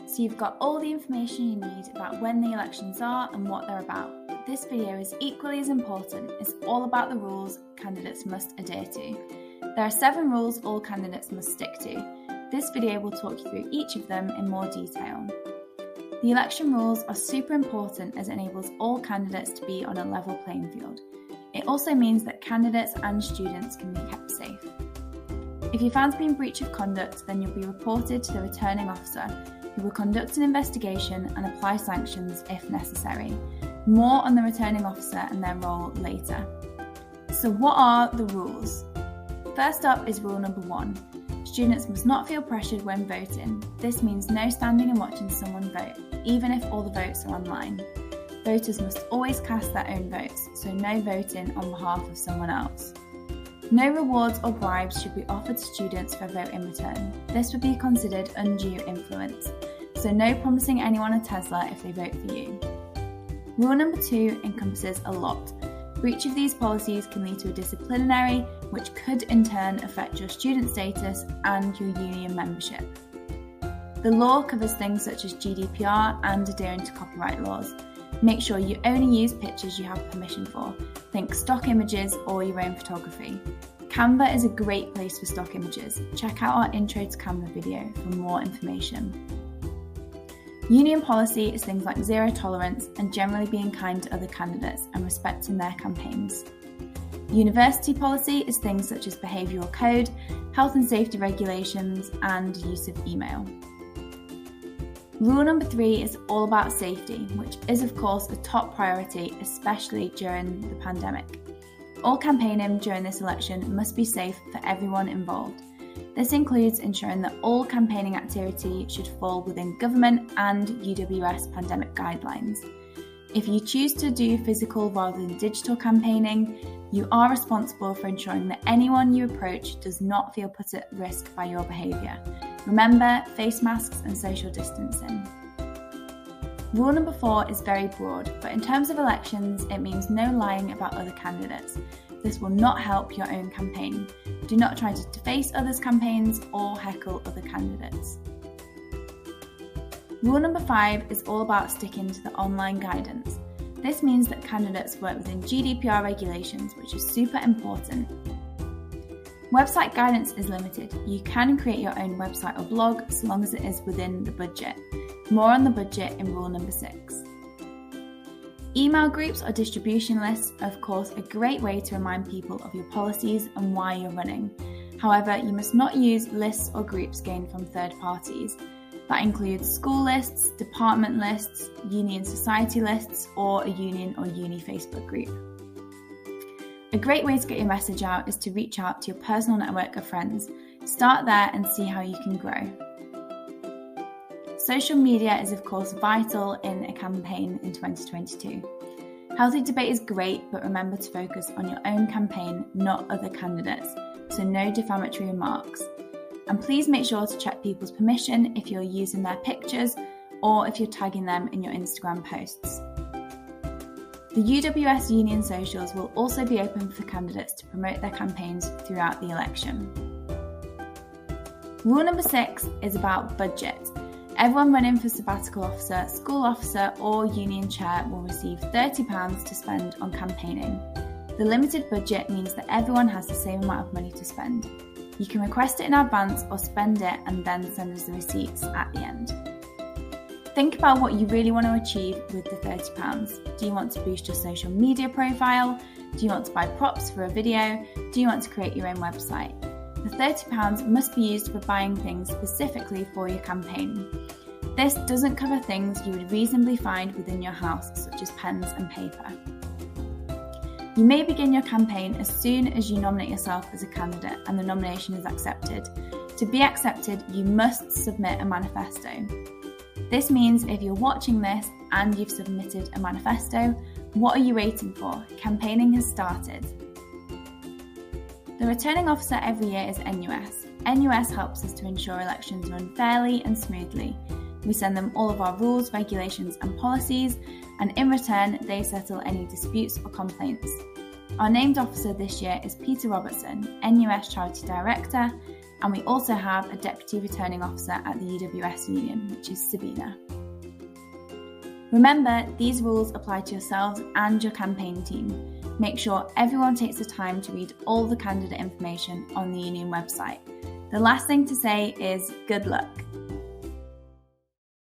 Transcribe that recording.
So you've got all the information you need about when the elections are and what they're about. This video is equally as important. It's all about the rules candidates must adhere to. There are 7 rules all candidates must stick to. This video will talk you through each of them in more detail. The election rules are super important as it enables all candidates to be on a level playing field. It also means that candidates and students can be kept safe. If you're found to be in breach of conduct, then you'll be reported to the returning officer, who will conduct an investigation and apply sanctions if necessary. More on the returning officer and their role later. So what are the rules? First up is rule number 1. Students must not feel pressured when voting. This means no standing and watching someone vote, even if all the votes are online. Voters must always cast their own votes, so no voting on behalf of someone else. No rewards or bribes should be offered to students for a vote in return. This would be considered undue influence, so no promising anyone a Tesla if they vote for you. Rule number 2 encompasses a lot. Breach of these policies can lead to a disciplinary, which could in turn affect your student status and your union membership. The law covers things such as GDPR and adhering to copyright laws. Make sure you only use pictures you have permission for. Think stock images or your own photography. Canva is a great place for stock images. Check out our Intro to Canva video for more information. Union policy is things like zero tolerance and generally being kind to other candidates and respecting their campaigns. University policy is things such as behavioural code, health and safety regulations, and use of email. Rule number 3 is all about safety, which is of course a top priority, especially during the pandemic. All campaigning during this election must be safe for everyone involved. This includes ensuring that all campaigning activity should fall within government and UWS pandemic guidelines. If you choose to do physical rather than digital campaigning, you are responsible for ensuring that anyone you approach does not feel put at risk by your behaviour. Remember, face masks and social distancing. Rule number 4 is very broad, but in terms of elections, it means no lying about other candidates. This will not help your own campaign. Do not try to deface others' campaigns or heckle other candidates. Rule number 5 is all about sticking to the online guidance. This means that candidates work within GDPR regulations, which is super important. Website guidance is limited. You can create your own website or blog so long as it is within the budget. More on the budget in rule number 6. Email groups or distribution lists are of course a great way to remind people of your policies and why you're running. However, you must not use lists or groups gained from third parties. That includes school lists, department lists, union society lists, or a union or uni Facebook group. A great way to get your message out is to reach out to your personal network of friends. Start there and see how you can grow. Social media is of course vital in a campaign in 2022. Healthy debate is great, but remember to focus on your own campaign, not other candidates, so no defamatory remarks. And please make sure to check people's permission if you're using their pictures or if you're tagging them in your Instagram posts. The UWS Union socials will also be open for candidates to promote their campaigns throughout the election. Rule number 6 is about budget. Everyone running for sabbatical officer, school officer or union chair will receive £30 to spend on campaigning. The limited budget means that everyone has the same amount of money to spend. You can request it in advance or spend it and then send us the receipts at the end. Think about what you really want to achieve with the £30. Do you want to boost your social media profile? Do you want to buy props for a video? Do you want to create your own website? The £30 must be used for buying things specifically for your campaign. This doesn't cover things you would reasonably find within your house, such as pens and paper. You may begin your campaign as soon as you nominate yourself as a candidate and the nomination is accepted. To be accepted, you must submit a manifesto. This means if you're watching this and you've submitted a manifesto, what are you waiting for? Campaigning has started. The returning officer every year is NUS. NUS helps us to ensure elections run fairly and smoothly. We send them all of our rules, regulations and policies, and in return they settle any disputes or complaints. Our named officer this year is Peter Robertson, NUS Charity Director, And we also have a Deputy Returning Officer at the UWS Union, which is Sabina. Remember, these rules apply to yourselves and your campaign team. Make sure everyone takes the time to read all the candidate information on the Union website. The last thing to say is good luck.